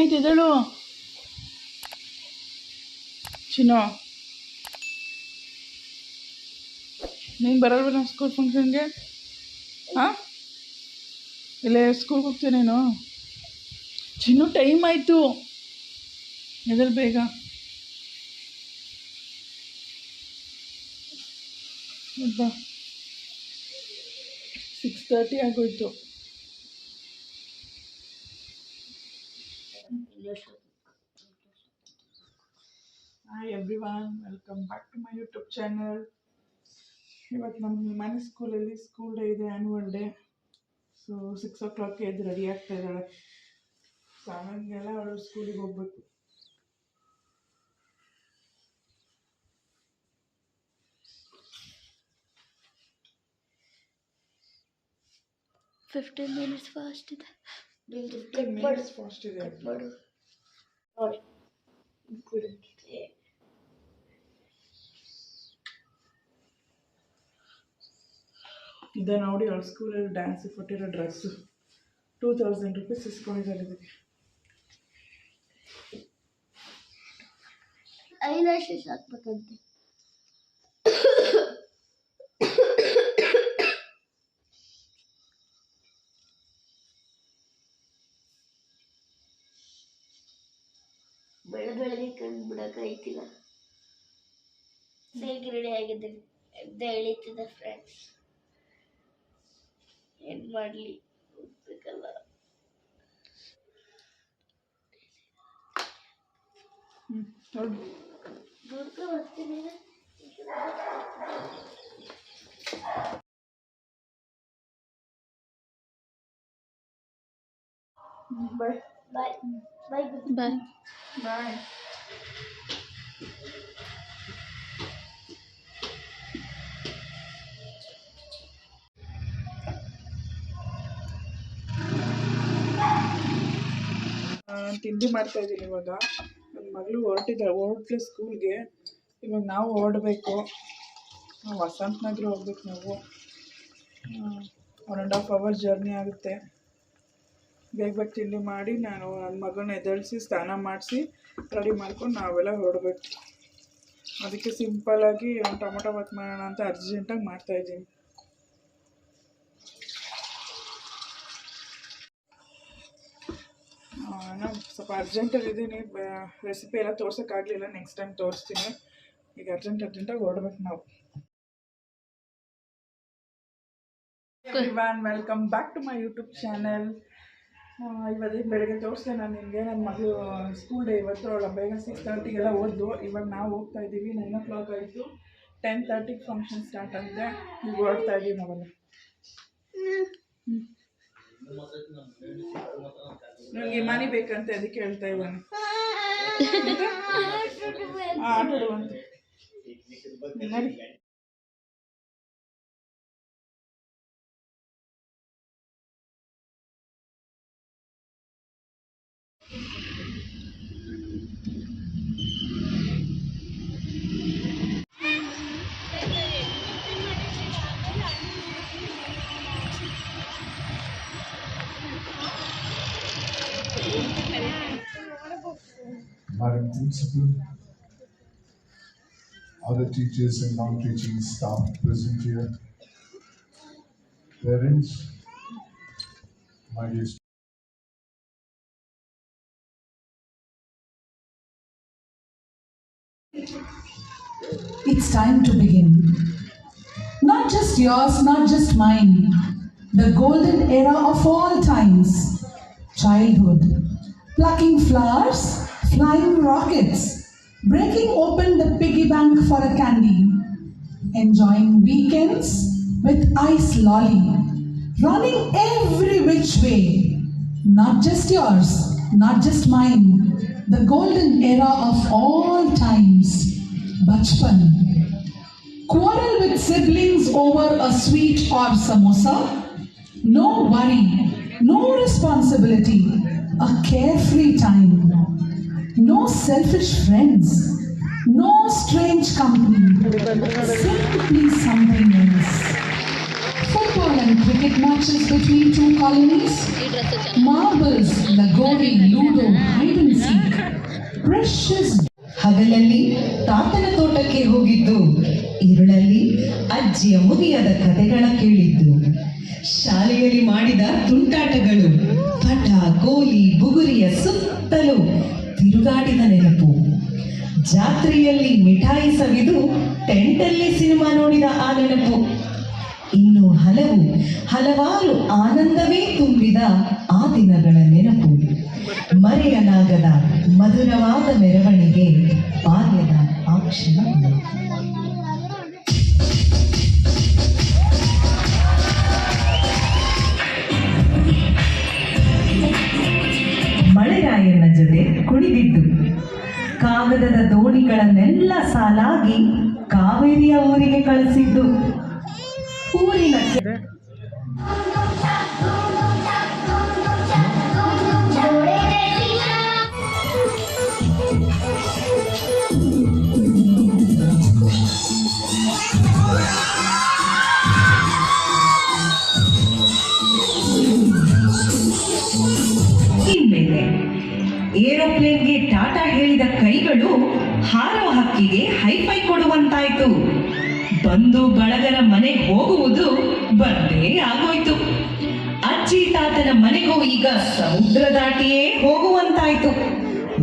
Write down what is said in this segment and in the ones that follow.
ಆಯ್ತು ಎದಳು ಚಿನ್ನು. ನೀನು ಬರಲ್ವ ನಮ್ಮ ಸ್ಕೂಲ್ ಫಂಕ್ಷನ್ಗೆ? ಹಾಂ, ಇಲ್ಲೇ ಸ್ಕೂಲ್ಗೆ ಹೋಗ್ತೀಯ ನೀನು? ಚಿನ್ನು ಟೈಮ್ ಆಯಿತು, ಎದಳು ಬೇಗ. ಬಾ, 6:30 ಆಗೋಯ್ತು. Hi everyone, welcome back to my YouTube channel. ಇವತ್ತು ನಮ್ಮ ಮನೆ ಸ್ಕೂಲಲ್ಲಿ ಸ್ಕೂಲ್ ಡೇ ಇದೆ, ಆ್ಯನ್ಯುವಲ್ ಡೇ. ಸೊ 6 o'clock ಎದ್ದು ರೆಡಿ ಆಗ್ತಾ ಇದ್ದಾಳೆ. 7ಗೆಲ್ಲ ಅವಳು ಸ್ಕೂಲಿಗೆ ಹೋಗ್ಬೇಕು. ಫಿಫ್ಟೀನ್ ಮಿನಿಟ್ಸ್ ಫಾಸ್ಟ್ ಇದೆ. 15 minutes ಫಾಸ್ಟ್ ಇದೆ. ಇದೆ ನೋಡಿ, ಅವಳ ಸ್ಕೂಲಲ್ಲಿ ಡ್ಯಾನ್ಸಿಗೆ ಕೊಟ್ಟಿರೋ ಡ್ರೆಸ್ಸು 2000 rupees ಇಸ್ಕೊಂಡಿದ್ದಾರೆ ಇದಕ್ಕೆ. ಐಲಾಶಸ್ ಹಾಕ್ಬೇಕಂತೆ. ಬೆಳಗ್ಗೆ ಕಣ್ಣು ಬಿಡೋಕ್ಕಾಯ್ತಿಲ್ಲ. ಹೇಗೆ ರೆಡಿ ಆಗಿದ್ದೀನಿ ಅಂತ ಎಳಿತಿದ್ದೆ ಫ್ರೆಂಡ್ಸ್. ಏನು ಮಾಡಲಿ ಹೋಗ್ಬೇಕಲ್ಲ. ದುರ್ಗ ಬರ್ತೀನಿ. ಬಾಯ್ ಬಾಯ್ ಬಾಯ್ ಬಾಯ್ ಬಾಯ್. ತಿಂಡಿ ಮಾಡ್ತಾ ಇದ್ದೀನಿ ಇವಾಗ. ನನ್ನ ಮಗಳು ಹೊರಟ್ಲು ಸ್ಕೂಲ್ಗೆ. ಇವಾಗ ನಾವು ಹೊರಡಬೇಕು. ವಸಂತ ನಗರ ಹೋಗ್ಬೇಕು ನಾವು. 1.5 hour ಜರ್ನಿ ಆಗುತ್ತೆ. ಬೇಗ ಬೇಗ ತಿಂಡಿ ಮಾಡಿ ನಾನು ನನ್ನ ಮಗಳನ್ನ ಎದ್ದೇಳಿಸಿ ಸ್ನಾನ ಮಾಡಿಸಿ ರೆಡಿ ಮಾಡ್ಕೊಂಡು ನಾವೆಲ್ಲ ಹೊರಡಬೇಕು. ಅದಕ್ಕೆ ಸಿಂಪಲ್ಲಾಗಿ ಒಂದು ಟೊಮೊಟೊ ಬಾತ್ ಮಾಡೋಣ ಅಂತ ಅರ್ಜೆಂಟಾಗಿ ಮಾಡ್ತಾಯಿದ್ದೀನಿ. ನಾನು ಸ್ವಲ್ಪ ಅರ್ಜೆಂಟಲ್ಲಿ ಇದ್ದೀನಿ. ರೆಸಿಪಿ ಎಲ್ಲ ತೋರ್ಸೋಕ್ಕಾಗಲಿಲ್ಲ, ನೆಕ್ಸ್ಟ್ ಟೈಮ್ ತೋರಿಸ್ತೀನಿ. ಈಗ ಅರ್ಜೆಂಟಾಗಿ ಹೊರಡ್ಬೇಕು ನಾವು. Everyone, welcome back to my YouTube channel. ಇವತ್ತಿನ ಬೆಳಗ್ಗೆ ತೋರಿಸ್ದೆ ನಾನು ನಿಮಗೆ. ನನ್ನ ಮಗಳು ಸ್ಕೂಲ್ ಡೇ ಇವತ್ತು. ಅವಳ ಬೇಗ 6:30ಗೆಲ್ಲ ಓದ್ಲು. ಇವಾಗ ನಾವು ಹೋಗ್ತಾ ಇದ್ದೀವಿ. 9 o'clock ಆಯಿತು. 10:30ಗೆ ಫಂಕ್ಷನ್ ಸ್ಟಾರ್ಟ್ ಆಗಿದೆ. ಈಗ ಹೊರಡ್ತಾ ಇದ್ದೀವಿ ನಾವೆಲ್ಲ. ನನಗೆ ಮನಿ ಬೇಕಂತೆ, ಅದಕ್ಕೆ ಹೇಳ್ತಾ ಇದ್ದಾನೆ. ಆಟಾಡುವಂತೆ ನೋಡಿ. Madam Principal, other teachers and non-teaching staff present here, parents, my dear students. It's time to begin. Not just yours, not just mine. The golden era of all times. Childhood. Plucking flowers, flying rockets, breaking open the piggy bank for a candy, enjoying weekends with ice lolly, running every which way. Not just yours, not just mine. The golden era of all times. Bachpan. Quarrel with siblings over a sweet or samosa? No worry, no responsibility. A carefree time. No selfish friends. No strange company. Simply something else. Football and cricket matches between two colonies. Marbles, Lagori, Ludo, hide and precious. ಹಗಲಲ್ಲಿ ತಾತನ ತೋಟಕ್ಕೆ ಹೋಗಿದ್ದು, ഇരുಳಲ್ಲಿ ಅಜ್ಜಿಯ ಮುಗಿಯದ ಕಥೆಗಳ ಕೇಳಿದ್ದು, ಶಾಲೆಯಲ್ಲಿ ಮಾಡಿದ ತುಂಟಾಟಗಳು, ಪಟ ಗೋಲಿ ಬುಗುರಿಯ ಸುತ್ತಲೂ ತಿರುಗಾಡಿದ ನೆನಪು, ಜಾತ್ರೆಯಲ್ಲಿ ಮಿಠಾಯಿ ಸವಿದು ಟೆಂಟಲ್ಲಿ ಸಿನಿಮಾ ನೋಡಿದ ಆ ನೆನಪು, ಇನ್ನು ಹಲವಾರು ಆನಂದವೇ ತುಂಬಿದ ಆ ದಿನಗಳ ನೆನಪು, ಮರೆಯಲಾಗದ ಮಧುರವಾದ ಮೆರವಣಿಗೆ, ಬಾಲ್ಯದ ಆ ಕ್ಷಣಗಳು. ಮಳೆರಾಯನ ಜೊತೆ ಕುಣಿದಿದ್ದು, ಕಾಗದದ ದೋಣಿಗಳನ್ನೆಲ್ಲ ಸಾಲಾಗಿ ಕಾವೇರಿಯ ಊರಿಗೆ ಕಳಿಸಿದ್ದು, ಊರಿನ ಇನ್ಮೇಲೆ ಏರೋಪ್ಲೇನ್ಗೆ ಟಾಟಾ ಹೇಳಿದ ಕೈಗಳು ಹಾರೋ ಹಕ್ಕಿಗೆ ಹೈಫೈ ಕೊಡುವಂತಾಯ್ತು. ಬಂದು ಬಳಗರ ಮನೆಗೆ ಹೋಗುವುದು ಬಂದೇ ಆಗೋಯ್ತು. ಅಜ್ಜಿ ತಾತನ ಮನೆಗೂ ಈಗ ಸಮುದ್ರ ದಾಟಿಯೇ ಹೋಗುವಂತಾಯ್ತು.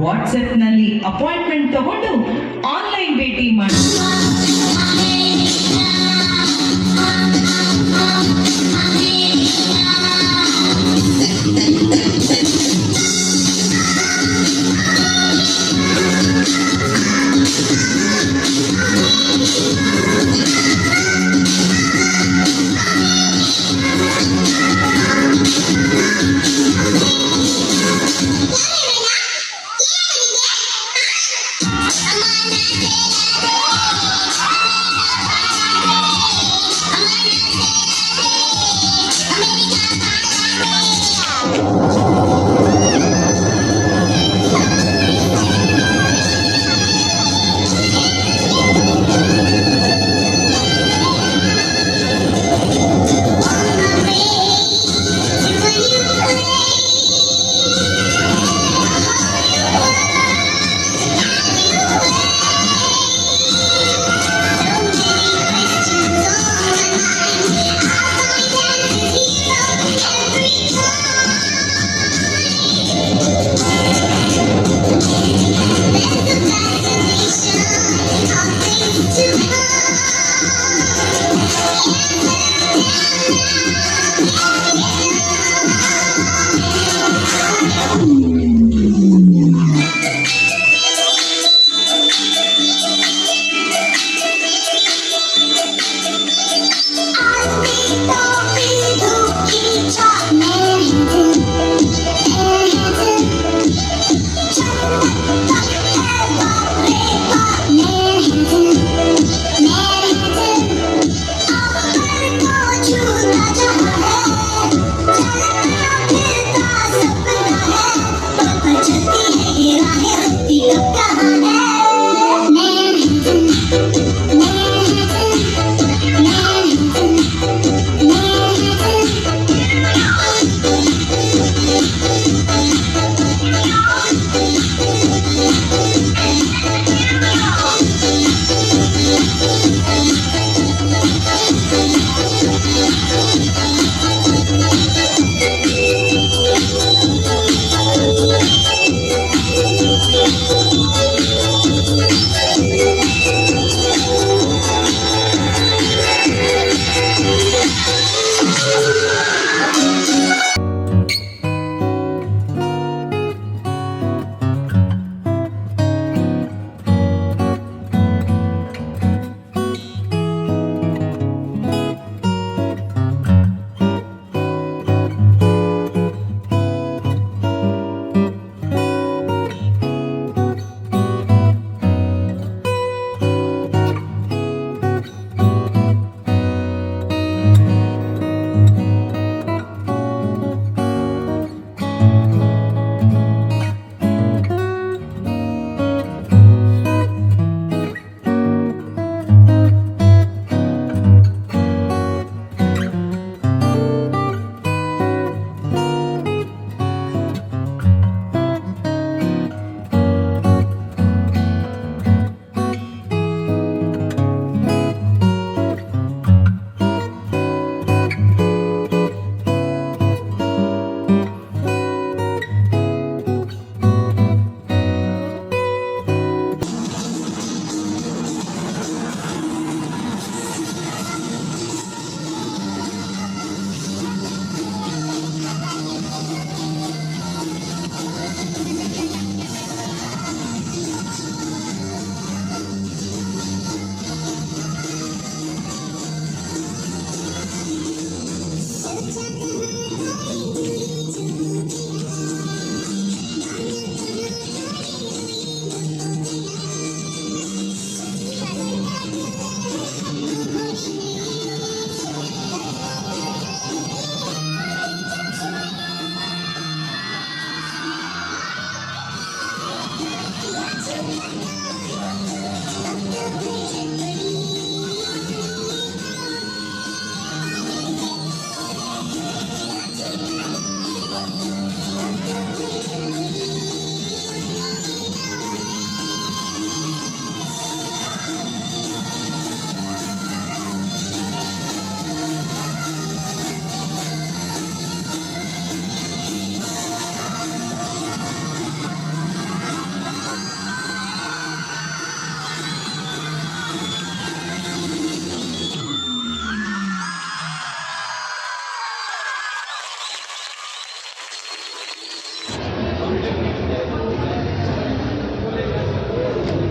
ವಾಟ್ಸಪ್ನಲ್ಲಿ ಅಪಾಯಿಂಟ್ಮೆಂಟ್ ತಗೊಂಡು ಆನ್ಲೈನ್ ಭೇಟಿ ಮಾಡಿ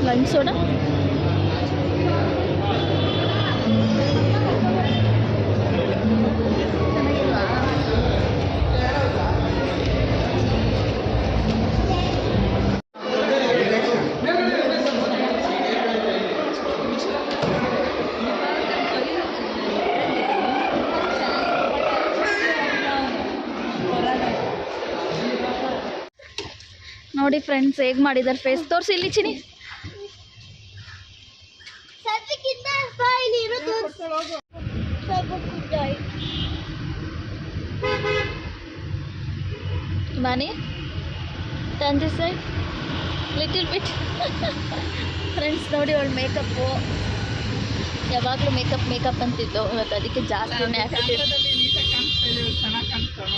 ಲಂಚ್ ಸೋಡಾ ನೋಡಿ ಫ್ರೆಂಡ್ಸ್ ಹೇಗೆ ಮಾಡಿದ್ದಾರೆ ಫೇಸ್ ತೋರಿಸಿ ಇಲ್ಲಿ ಚಿನಿ ಸದ್ಯಕ್ಕಿಂತ ಫೈಲ್ ಇರೋದು ಸ್ವಲ್ಪ ಕುದ್ದಾಯಿ Nani, turn this side, little bit. Friends ನೋಡಿ ಅವಳು ಮೇಕಪ್ಪು ಯಾವಾಗಲೂ ಮೇಕಪ್ ಅಂತಿದ್ದು ಇವತ್ತು ಅದಕ್ಕೆ ಜಾಸ್ತಿನೇ ಆಗ್ತಿದೆ. ಚೆನ್ನಾಗಿ ಕಾಣಿಸ್ತಾವೆ.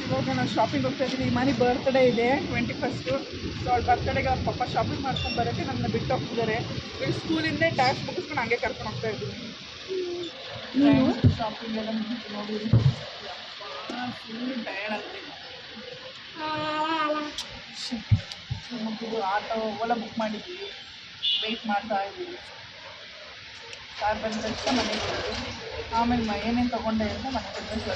ಇವಾಗ ನಾವು ಶಾಪಿಂಗ್ ಹೋಗ್ತಾ ಇದ್ದೀವಿ. ಈ ಮನೆ ಬರ್ತ್ಡೇ ಇದೆ 21st. ಸೊ ಅವ್ಳ ಬರ್ತ್ಡೇಗೆ ಅವ್ರ ಪಪ್ಪ ಶಾಪಿಂಗ್ ಮಾಡ್ಕೊಂಡು ಬರೋಕ್ಕೆ ನನ್ನ ಬಿಟ್ಟು ಹೋಗ್ತಿದ್ದಾರೆ. ಈಗ ಸ್ಕೂಲಿಂದ ಟ್ಯಾಕ್ಸ್ ಮುಗಿಸ್ಕೊಂಡು ಹಂಗೆ ಕರ್ಕೊಂಡು ಹೋಗ್ತಾ ಇದ್ದೀವಿ. ಶಾಪಿಂಗ್ ಎಲ್ಲ ಮುಗಿಸಿ ನೋಡಿ ಫುಲ್ ಟಯರ್ಡ್ ಆಗ್ತಿದೆ. ಆಟೋ ಓಲಾ ಬುಕ್ ಮಾಡಿದ್ವಿ, ವೆಯ್ಟ್ ಮಾಡ್ತಾ ಇದ್ದೀವಿ. ಕಾರ್ ಬಂದ ತಕ್ಷಣ ಮನೆಗೆ ಹೋಗಿ ಆಮೇಲೆ ಏನೇನು ತೊಗೊಂಡೆ ಅಂತ ಮನೆಗೆ ಬಂದರೆ